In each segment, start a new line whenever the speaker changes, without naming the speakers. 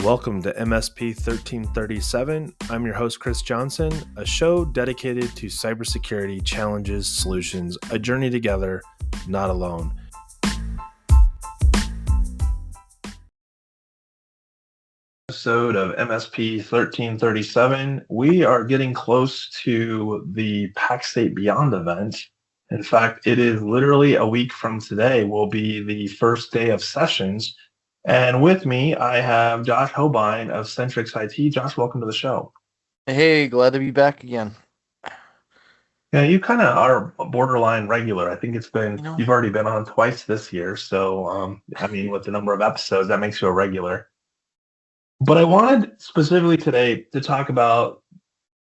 Welcome to MSP 1337. I'm your host, Chris Johnson, a show dedicated to cybersecurity challenges, solutions, a journey together, not alone. Episode of MSP 1337. We are getting close to the Pack State Beyond event. In fact, it is literally a week from today will be the first day of sessions. And with me, I have Josh Hohbein of CentrexIT. Josh, welcome to the show.
Hey, glad to be back again.
Yeah, you kind of are a borderline regular. I think you've already been on twice this year. So, with the number of episodes, that makes you a regular. But I wanted specifically today to talk about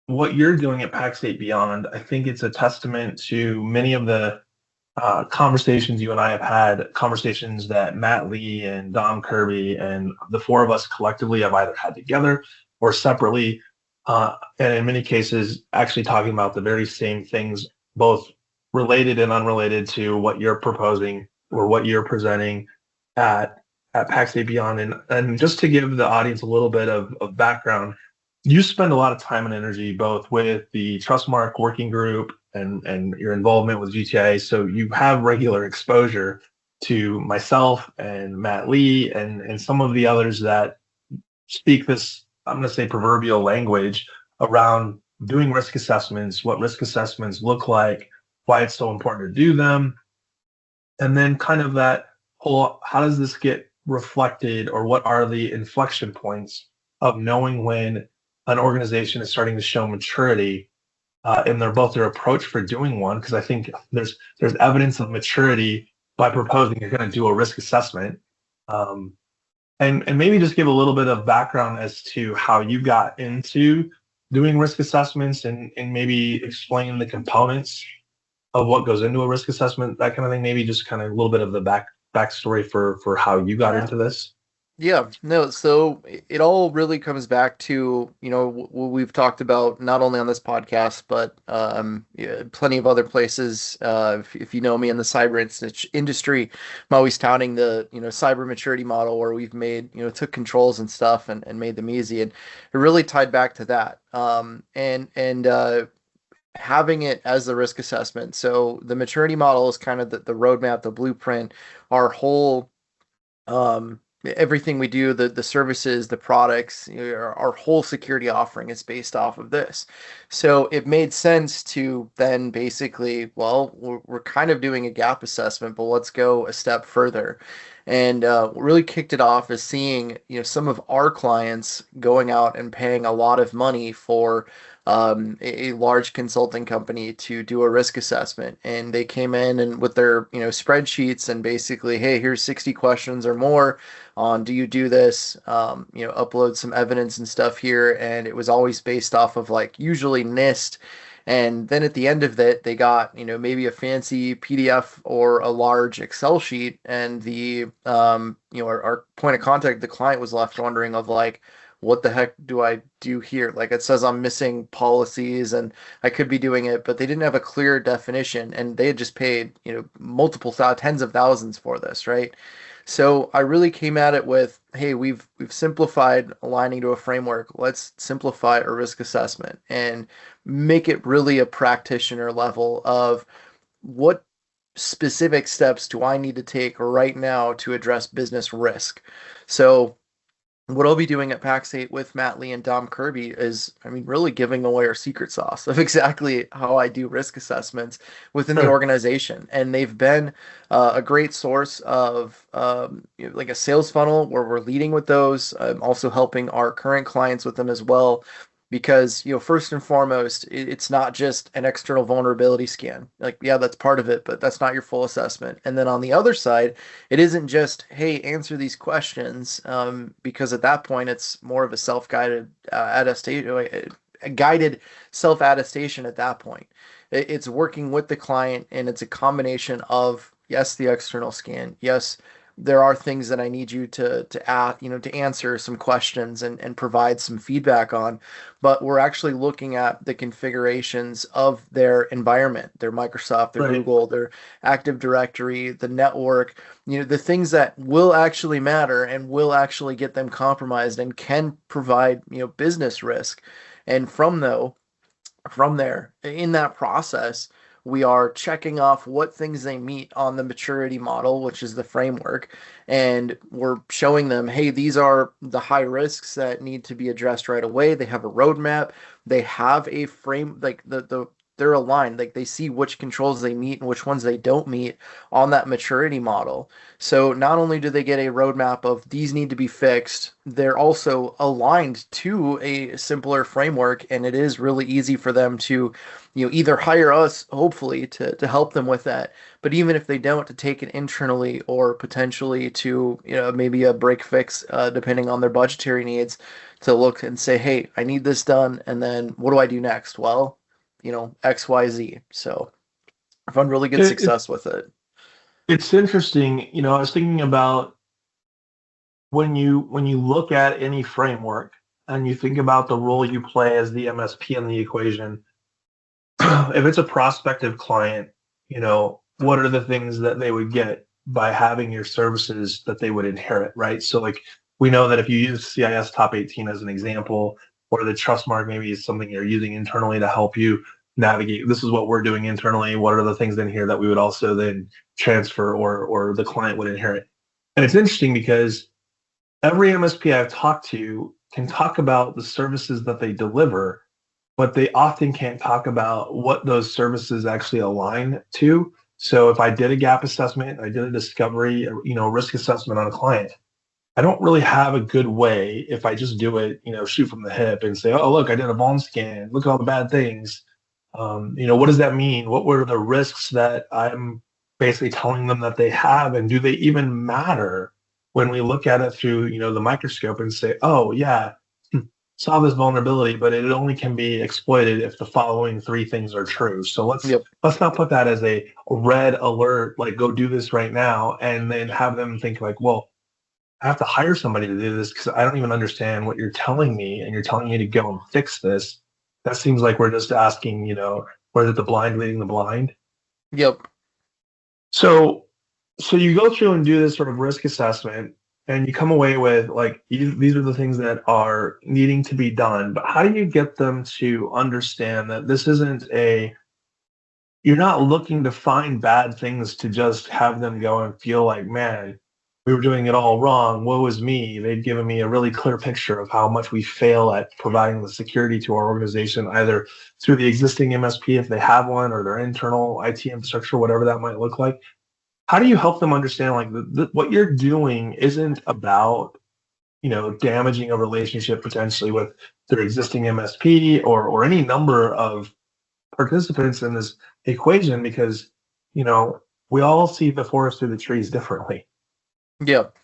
what you're doing at Pack State Beyond. I think it's a testament to many of the conversations you and I have had, conversations that Matt Lee and Dom Kirby and the four of us collectively have either had together or separately, and in many cases, actually talking about the very same things, both related and unrelated to what you're proposing or what you're presenting at Pack State Beyond. And just to give the audience a little bit of background, you spend a lot of time and energy both with the Trustmark working group and your involvement with GTI. So you have regular exposure to myself and Matt Lee and some of the others that speak this, I'm going to say, proverbial language around doing risk assessments, what risk assessments look like, why it's so important to do them. And then kind of that whole, how does this get reflected, or what are the inflection points of knowing when an organization is starting to show maturity in their approach for doing one? Because I think there's evidence of maturity by proposing you're going to do a risk assessment, and maybe just give a little bit of background as to how you got into doing risk assessments and maybe explain the components of what goes into a risk assessment, that kind of thing. Maybe just kind of a little bit of the backstory for how you got into this.
Yeah, no, so it all really comes back to, what we've talked about not only on this podcast, but plenty of other places. If you know me in the industry, I'm always touting the, cyber maturity model where we've made, took controls and stuff and made them easy. And it really tied back to that. And having it as the risk assessment. So the maturity model is kind of the roadmap, the blueprint, our whole everything we do, the services, the products, our whole security offering is based off of this. So it made sense to then basically, well, we're kind of doing a gap assessment, but let's go a step further. And what really kicked it off is seeing, some of our clients going out and paying a lot of money for a large consulting company to do a risk assessment. And they came in and with their, spreadsheets and basically, hey, here's 60 questions or more on do you do this, upload some evidence and stuff here. And it was always based off of like usually NIST. And then at the end of it, they got, maybe a fancy PDF or a large Excel sheet. And our point of contact, the client, was left wondering of like, what the heck do I do here? Like it says I'm missing policies and I could be doing it, but they didn't have a clear definition and they had just paid, tens of thousands for this, right? So I really came at it with, hey, we've simplified aligning to a framework. Let's simplify a risk assessment and make it really a practitioner level of what specific steps do I need to take right now to address business risk. So what I'll be doing at PAX8 with Matt Lee and Dom Kirby is, really giving away our secret sauce of exactly how I do risk assessments within the organization. And they've been a great source of like a sales funnel where we're leading with those. I'm also helping our current clients with them as well. Because, first and foremost, it's not just an external vulnerability scan. Like, yeah, that's part of it, but that's not your full assessment. And then on the other side, it isn't just, hey, answer these questions, because at that point, it's more of a self-guided attestation, a guided self-attestation at that point. It's working with the client, and it's a combination of, yes, the external scan, yes, there are things that I need you to ask, to answer some questions and provide some feedback on. But we're actually looking at the configurations of their environment, their Microsoft, their
Right.
Google, their Active Directory, the network, the things that will actually matter and will actually get them compromised and can provide, business risk. And from there, in that process, we are checking off what things they meet on the maturity model, which is the framework, and we're showing them, hey, these are the high risks that need to be addressed right away. They have a roadmap. They have a frame, like they're aligned, like they see which controls they meet and which ones they don't meet on that maturity model. So not only do they get a roadmap of these need to be fixed, they're also aligned to a simpler framework, and it is really easy for them to, either hire us, hopefully, to help them with that. But even if they don't, to take it internally or potentially to, maybe a break fix, depending on their budgetary needs, to look and say, hey, I need this done, and then what do I do next? Well, XYZ. So I found really good
It,
success with it.
it's interesting. I was thinking about when you look at any framework and you think about the role you play as the MSP in the equation, if it's a prospective client, what are the things that they would get by having your services that they would inherit, right? So like we know that if you use CIS Top 18 as an example, or the Trustmark maybe is something you're using internally to help you navigate. This is what we're doing internally. What are the things in here that we would also then transfer or the client would inherit? And it's interesting because every MSP I've talked to can talk about the services that they deliver, but they often can't talk about what those services actually align to. So if I did a gap assessment, I did a discovery, risk assessment on a client, I don't really have a good way if I just do it, shoot from the hip and say, oh, look, I did a vuln scan. Look at all the bad things. What does that mean? What were the risks that I'm basically telling them that they have? And do they even matter when we look at it through, the microscope and say, oh, yeah, saw this vulnerability, but it only can be exploited if the following three things are true. So let's
Yep.
let's not put that as a red alert, like go do this right now, and then have them think like, well, I have to hire somebody to do this because I don't even understand what you're telling me, and you're telling me to go and fix this. That seems like we're just asking, whether the blind leading the blind.
Yep.
So, so you go through and do this sort of risk assessment, and you come away with like these are the things that are needing to be done. But how do you get them to understand that this isn't you're not looking to find bad things to just have them go and feel like, man, we were doing it all wrong. Woe is me. They've given me a really clear picture of how much we fail at providing the security to our organization, either through the existing MSP if they have one, or their internal IT infrastructure, whatever that might look like. How do you help them understand like what you're doing isn't about damaging a relationship potentially with their existing MSP or any number of participants in this equation, because we all see the forest through the trees differently.
Yep.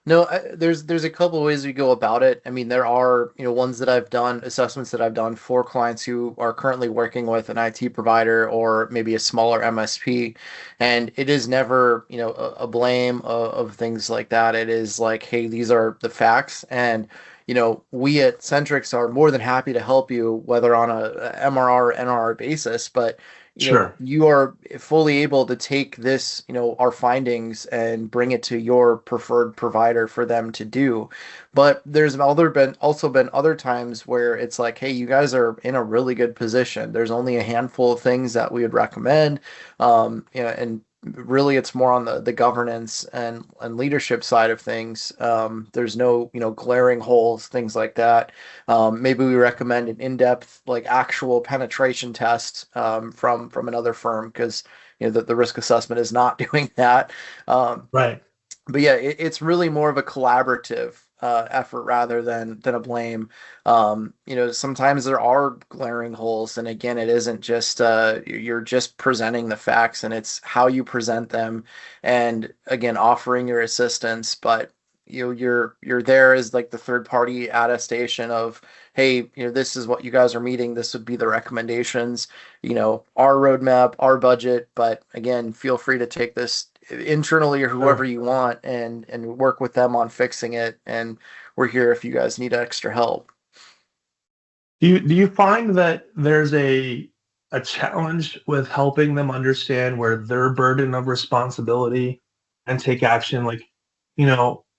No, there's a couple of ways we go about it. I mean, there are, ones that I've done, assessments that I've done for clients who are currently working with an IT provider or maybe a smaller MSP, and it is never, a blame of things like that. It is like, hey, these are the facts, and we at Centrix are more than happy to help you, whether on a MRR or NRR basis, but
Sure.
you are fully able to take this, our findings and bring it to your preferred provider for them to do. But there's also been other times where it's like, hey, you guys are in a really good position. There's only a handful of things that we would recommend. And really it's more on the governance and leadership side of things. There's no, glaring holes, things like that. Maybe we recommend an in-depth, like actual penetration test from another firm because the risk assessment is not doing that. Um,
Right.
but yeah, it's really more of a collaborative effort rather than a blame. Sometimes there are glaring holes, and again, it isn't just you're just presenting the facts, and it's how you present them, and again, offering your assistance. But you're there as like the third party attestation of, hey, this is what you guys are meeting. This would be the recommendations. Our roadmap, our budget. But again, feel free to take this internally or whoever
Sure.
you want, and work with them on fixing it. And we're here if you guys need extra help.
Do you find that there's a challenge with helping them understand where their burden of responsibility and take action? Like,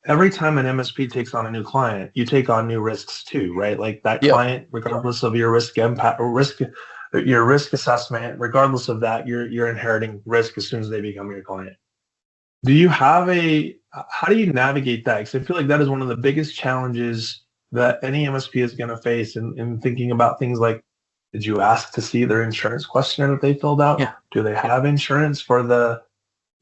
every time an MSP takes on a new client, you take on new risks too, right? Like that
Yep.
client, regardless of your risk impact or your risk assessment, regardless of that, you're inheriting risk as soon as they become your client. Do you have how do you navigate that? Because I feel like that is one of the biggest challenges that any MSP is going to face in thinking about things like, did you ask to see their insurance questionnaire that they filled out?
Yeah.
Do they have insurance for the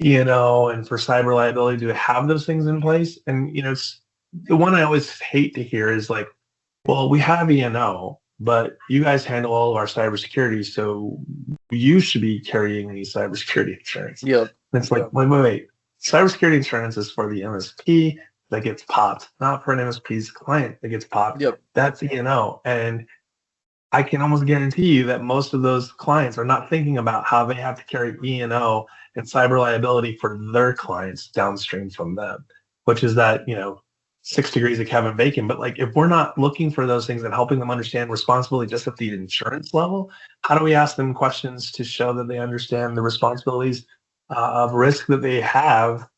E&O and for cyber liability? Do they have those things in place? And, it's the one I always hate to hear is like, well, we have E&O, but you guys handle all of our cybersecurity, so you should be carrying the cybersecurity insurance.
Yep.
And it's like,
Yep.
wait. Cybersecurity insurance is for the MSP that gets popped, not for an MSP's client that gets popped.
Yep.
That's E&O. And I can almost guarantee you that most of those clients are not thinking about how they have to carry E&O and cyber liability for their clients downstream from them, which is that, 6 degrees of Kevin Bacon. But like, if we're not looking for those things and helping them understand responsibility just at the insurance level, how do we ask them questions to show that they understand the responsibilities of risk that they have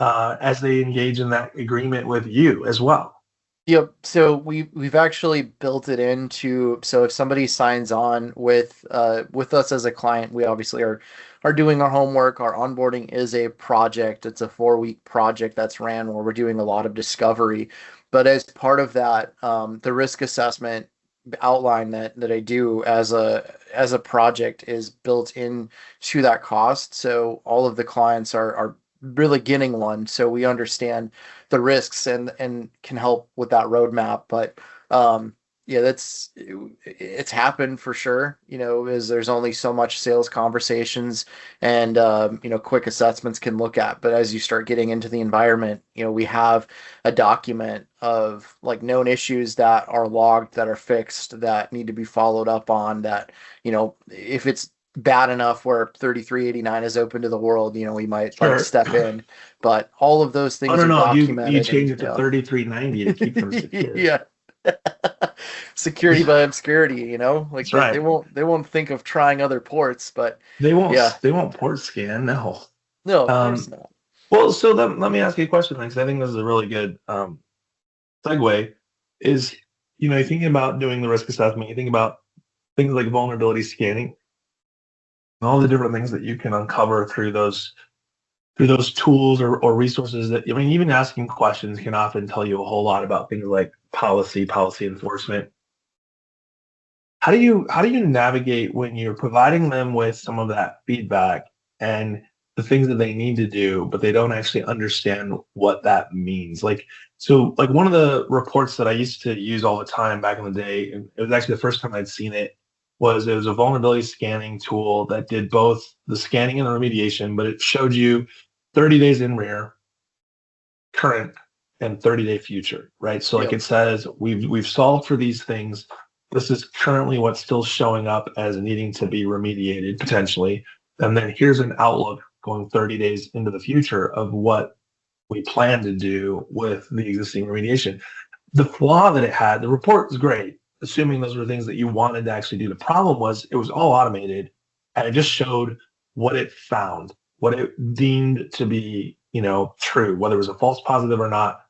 as they engage in that agreement with you as well?
Yep. So we've actually built it into, so if somebody signs on with us as a client, we obviously are doing our homework. Our onboarding is a project. It's a 4-week project that's ran where we're doing a lot of discovery. But as part of that, the risk assessment outline that I do as a project is built in to that cost. So all of the clients are really getting one, so we understand the risks and can help with that roadmap. But yeah, it's happened for sure. Is there's only so much sales conversations and quick assessments can look at. But as you start getting into the environment, we have a document of like known issues that are logged, that are fixed, that need to be followed up on. That if it's bad enough where 3389 is open to the world, we might like
Sure.
step in. But all of those
Oh
things
no,
are
no, you
documented,
change
and
it to 3390 to keep them secure.
yeah. Security by obscurity, like
That's
they
right.
won't think of trying other ports. But
They won't
yeah,
they won't port scan. No.
no, of course
Um,
not.
well, so let me ask you a question, because I think this is a really good segue. Is you're thinking about doing the risk assessment, you think about things like vulnerability scanning and all the different things that you can uncover through those tools or resources that, I mean, even asking questions can often tell you a whole lot about things like policy enforcement. How do you navigate when you're providing them with some of that feedback and the things that they need to do, but they don't actually understand what that means? So one of the reports that I used to use all the time back in the day, and it was actually the first time I'd seen it, was a vulnerability scanning tool that did both the scanning and the remediation, but it showed you 30 days in rear, current, and 30-day future, right? So like
Yep.
it says, we've solved for these things. This is currently what's still showing up as needing to be remediated potentially. And then here's an outlook going 30 days into the future of what we plan to do with the existing remediation. The flaw that it had, the report was great, assuming those were things that you wanted to actually do. The problem was it was all automated and it just showed what it found, what it deemed to be, true, whether it was a false positive or not.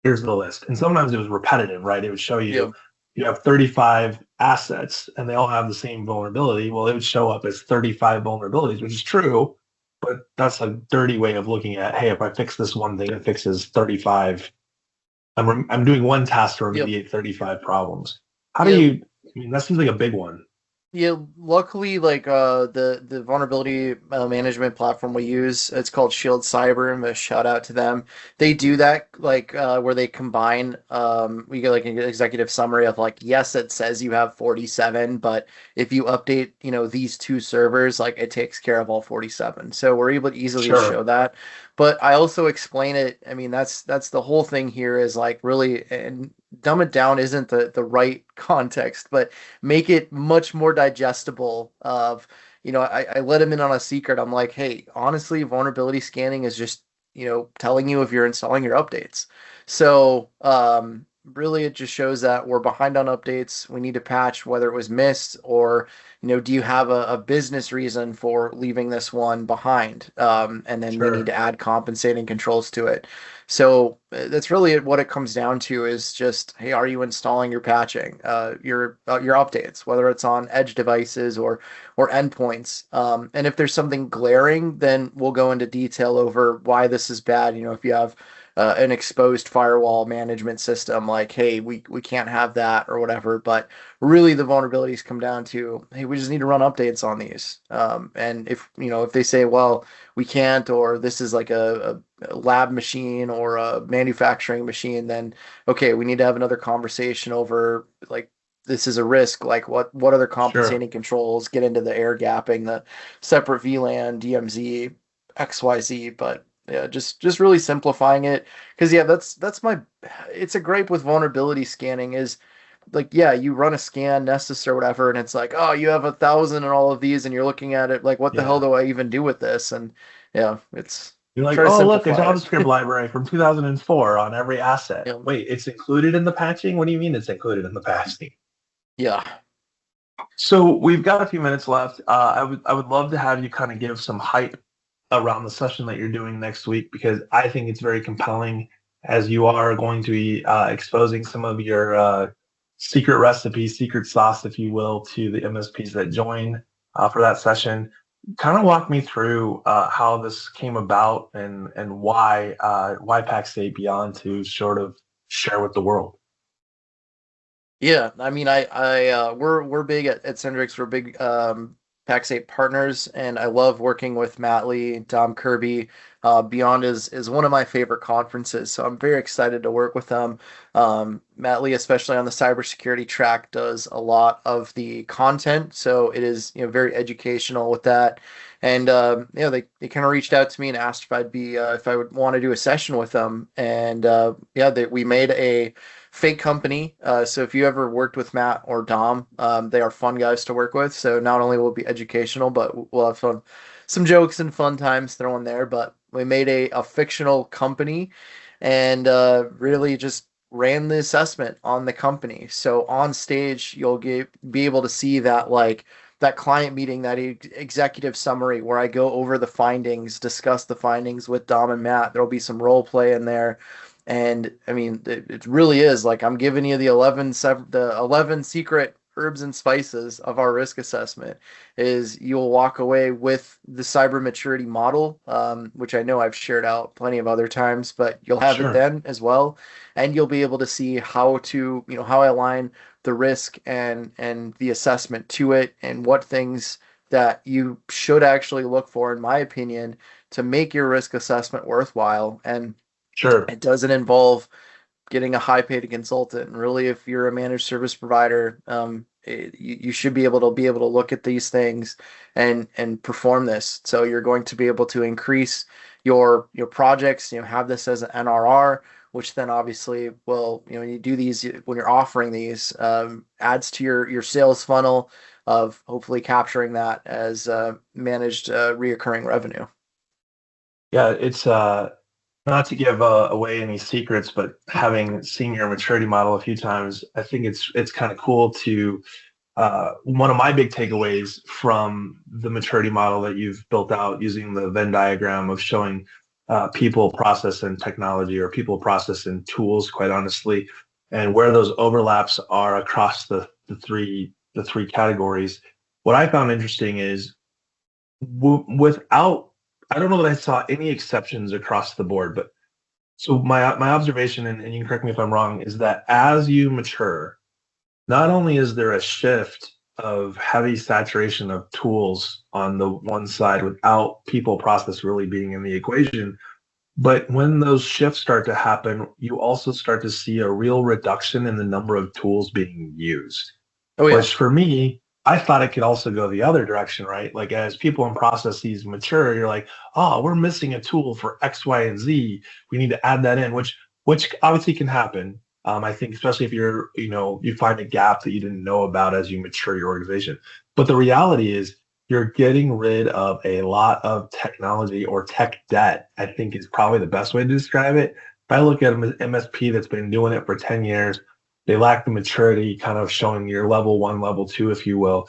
Here's the list. And sometimes it was repetitive, right? It would show you
Yep.
you have 35 assets and they all have the same vulnerability. Well, it would show up as 35 vulnerabilities, which is true, but that's a dirty way of looking at, hey, if I fix this one thing, it fixes 35. I'm doing one task to
Yep.
remediate 35 problems. How do
Yep.
you, I mean, that seems like a big one.
Yeah, luckily, like the vulnerability management platform we use, it's called Shield Cyber. And a shout out to them. They do that like where they combine. We get like an executive summary of like, yes, it says you have 47, but if you update, these two servers, like it takes care of all 47. So we're able to easily
Sure.
show that. But I also explain it. I mean, that's the whole thing here is like really, and dumb it down isn't the right context, but make it much more digestible of I let him in on a secret. I'm like, hey, honestly, vulnerability scanning is just, telling you if you're installing your updates. So, really it just shows that we're behind on updates. We need to patch whether it was missed or, do you have a business reason for leaving this one behind? And then we need
Sure.
to add compensating controls to it. So that's really what it comes down to is just, hey, are you installing your patching, your updates, whether it's on edge devices or endpoints. And if there's something glaring, then we'll go into detail over why this is bad. If you have an exposed firewall management system, like, hey, we can't have that or whatever. But really, the vulnerabilities come down to, hey, we just need to run updates on these. And if they say, well, we can't, or this is like a lab machine or a manufacturing machine, then okay, we need to have another conversation over like this is a risk. Like what other
Sure.
compensating controls get into the air gapping, the separate VLAN, DMZ, XYZ. But yeah, just really simplifying it because yeah, that's my. It's a gripe with vulnerability scanning is like yeah, you run a scan Nessus or whatever, and it's like oh you have 1,000 and all of these, and you're looking at it like what the hell
Yeah.
do I even do with this? And yeah, it's
You're like,
try to
oh, look, a
simplify
JavaScript
it.
library from 2004 on every asset.
Yeah,
Wait, it's included in the patching? What do you mean it's included in the patching?
yeah.
So we've got a few minutes left. I would love to have you kind of give some hype around the session that you're doing next week because I think it's very compelling as you are going to be exposing some of your secret recipes, secret sauce, if you will, to the MSPs that join for that session. Kind of walk me through how this came about and why Pack State Beyond to sort of share with the world.
Yeah, I mean, we're big at Centrix. We're big Pax8 partners, and I love working with Matt Lee, Dom Kirby. Beyond is one of my favorite conferences, so I'm very excited to work with them. Matt Lee, especially on the cybersecurity track, does a lot of the content, so it is very educational with that. And they kind of reached out to me and asked if I would want to do a session with them, and we made a fake company. So if you ever worked with Matt or Dom, they are fun guys to work with. So not only will it be educational, but we'll have some jokes and fun times thrown there. But we made a fictional company and really just ran the assessment on the company. So on stage, be able to see that like that client meeting, that executive summary where I go over the findings, discuss the findings with Dom and Matt. There'll be some role play in there. And I mean, it really is like I'm giving you the 11 secret herbs and spices of our risk assessment is you'll walk away with the cyber maturity model, which I know I've shared out plenty of other times, but you'll have it
Sure.
then as well. And you'll be able to see how I align the risk and the assessment to it and what things that you should actually look for, in my opinion, to make your risk assessment worthwhile. And
Sure.
it doesn't involve getting a high paid consultant. And really, if you're a managed service provider, you should be able to look at these things and perform this. So you're going to be able to increase your projects. Have this as an NRR, which then obviously will when you do these when you're offering these adds to your sales funnel of hopefully capturing that as managed reoccurring revenue.
Yeah, it's not to give away any secrets, but having seen your maturity model a few times, I think it's kind of cool to one of my big takeaways from the maturity model that you've built out using the Venn diagram of showing people, process, and technology, or people, process, and tools, quite honestly, and where those overlaps are across the three categories. What I found interesting is without, I don't know that I saw any exceptions across the board, but so my observation, and you can correct me if I'm wrong, is that as you mature, not only is there a shift of heavy saturation of tools on the one side without people process really being in the equation, but when those shifts start to happen, you also start to see a real reduction in the number of tools being used,
Oh yeah.
which for me, I thought it could also go the other direction, right? Like as people and processes mature, you're like, oh, we're missing a tool for X, Y, and Z. We need to add that in, which obviously can happen. I think especially if you find a gap that you didn't know about as you mature your organization. But the reality is you're getting rid of a lot of technology or tech debt, I think is probably the best way to describe it. If I look at an MSP that's been doing it for 10 years, they lack the maturity, kind of showing your level one, level two, if you will,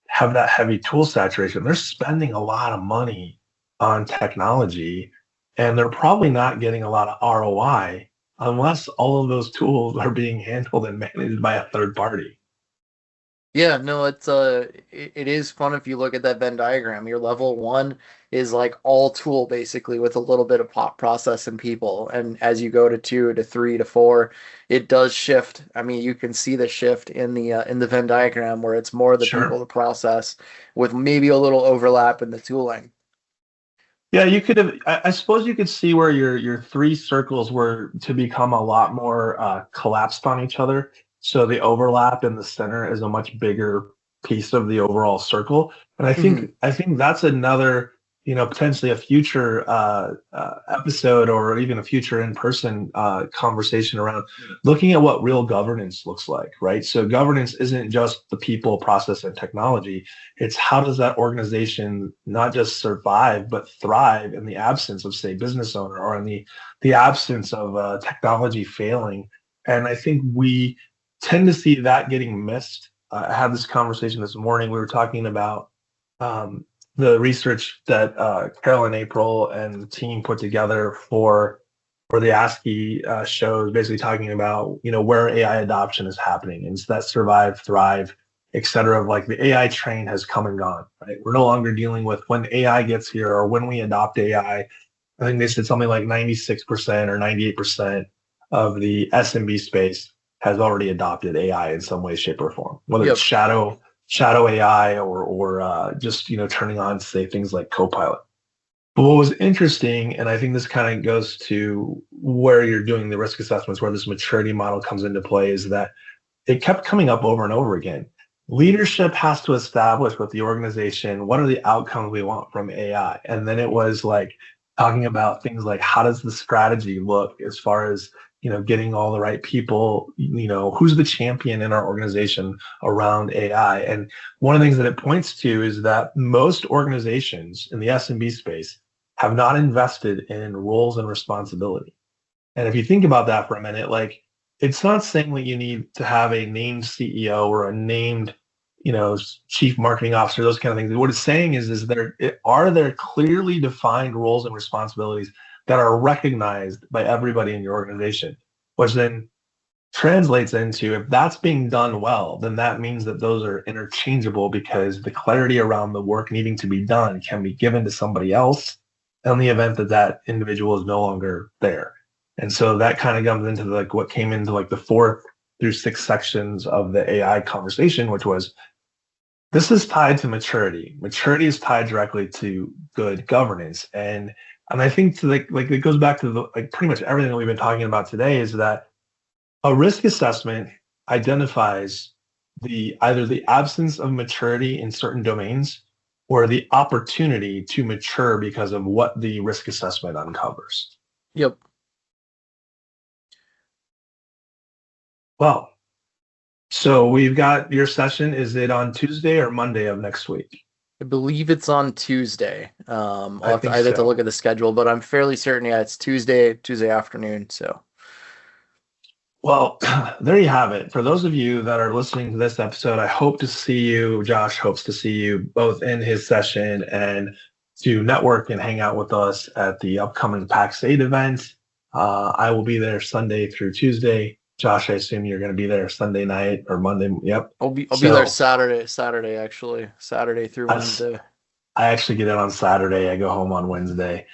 have that heavy tool saturation. They're spending a lot of money on technology, and they're probably not getting a lot of ROI unless all of those tools are being handled and managed by a third party.
Yeah, no, it is fun if you look at that Venn diagram. Your level one is like all tool basically with a little bit of pop process and people. And as you go to two to three to four, it does shift. I mean, you can see the shift in the Venn diagram where it's more the people,
Sure.
the process, with maybe a little overlap in the tooling.
Yeah, you could have. I suppose you could see where your three circles were to become a lot more collapsed on each other. So the overlap in the center is a much bigger piece of the overall circle. And
Hmm.
I think that's another, potentially a future episode or even a future in-person conversation around looking at what real governance looks like, right? So governance isn't just the people, process, and technology. It's how does that organization not just survive but thrive in the absence of, say, business owner or in the absence of technology failing. And I think we tend to see that getting missed. I had this conversation this morning. We were talking about um, the research that Carol and April and the team put together for the ASCII shows, basically talking about where AI adoption is happening, and it's that survive, thrive, et cetera. Of like the AI train has come and gone. Right, we're no longer dealing with when AI gets here or when we adopt AI. I think they said something like 96% or 98% of the SMB space has already adopted AI in some way, shape, or form, whether it's
Yep.
shadow AI or just turning on, say, things like Copilot. But what was interesting, and I think this kind of goes to where you're doing the risk assessments, where this maturity model comes into play, is that it kept coming up over and over again. Leadership has to establish with the organization what are the outcomes we want from AI. And then it was like talking about things like how does the strategy look as far as getting all the right people, who's the champion in our organization around AI. And one of the things that it points to is that most organizations in the SMB space have not invested in roles and responsibility. And if you think about that for a minute, like it's not saying that you need to have a named CEO or a named, chief marketing officer, those kind of things. What it's saying is are there clearly defined roles and responsibilities that are recognized by everybody in your organization, which then translates into if that's being done well, then that means that those are interchangeable because the clarity around the work needing to be done can be given to somebody else in the event that that individual is no longer there. And so that kind of comes into like what came into like the fourth through sixth sections of the AI conversation, which was this is tied to maturity. Maturity is tied directly to good governance. And I think to like it goes back to like pretty much everything that we've been talking about today is that a risk assessment identifies either the absence of maturity in certain domains or the opportunity to mature because of what the risk assessment uncovers.
Yep.
Well, so we've got your session. Is it on Tuesday or Monday of next week?
I believe it's on Tuesday.
I think
I'd have to look
so.
at the schedule, but I'm fairly certain, yeah, it's Tuesday afternoon. So
Well, there you have it. For those of you that are listening to this episode, I hope to see you. Josh hopes to see you both in his session and to network and hang out with us at the upcoming PAX 8 event. I will be there Sunday through Tuesday. Josh, I assume you're going to be there Sunday night or Monday. Yep.
I'll be there
So
Saturday actually, Saturday through
I,
Wednesday.
I actually get in on Saturday. I go home on Wednesday.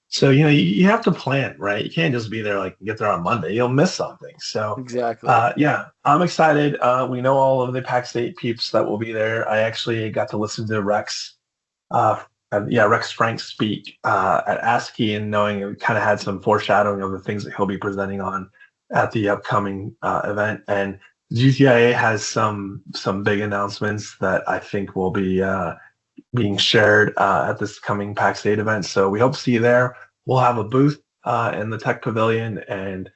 So you have to plan, right? You can't just be there like get there on Monday. You'll miss something. So
Exactly.
yeah, I'm excited. We know all of the Pack State peeps that will be there. I actually got to listen to Rex Frank speak at ASCII, and knowing it kind of had some foreshadowing of the things that he'll be presenting on at the upcoming event. And GTIA has some big announcements that I think will be being shared at this coming PAX 8 event. So we hope to see you there. We'll have a booth in the Tech Pavilion, and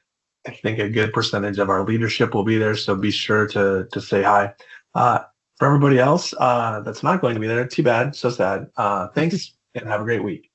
I think a good percentage of our leadership will be there. So be sure to say hi. Uh, For everybody else that's not going to be there, too bad. So sad. Thanks and have a great week.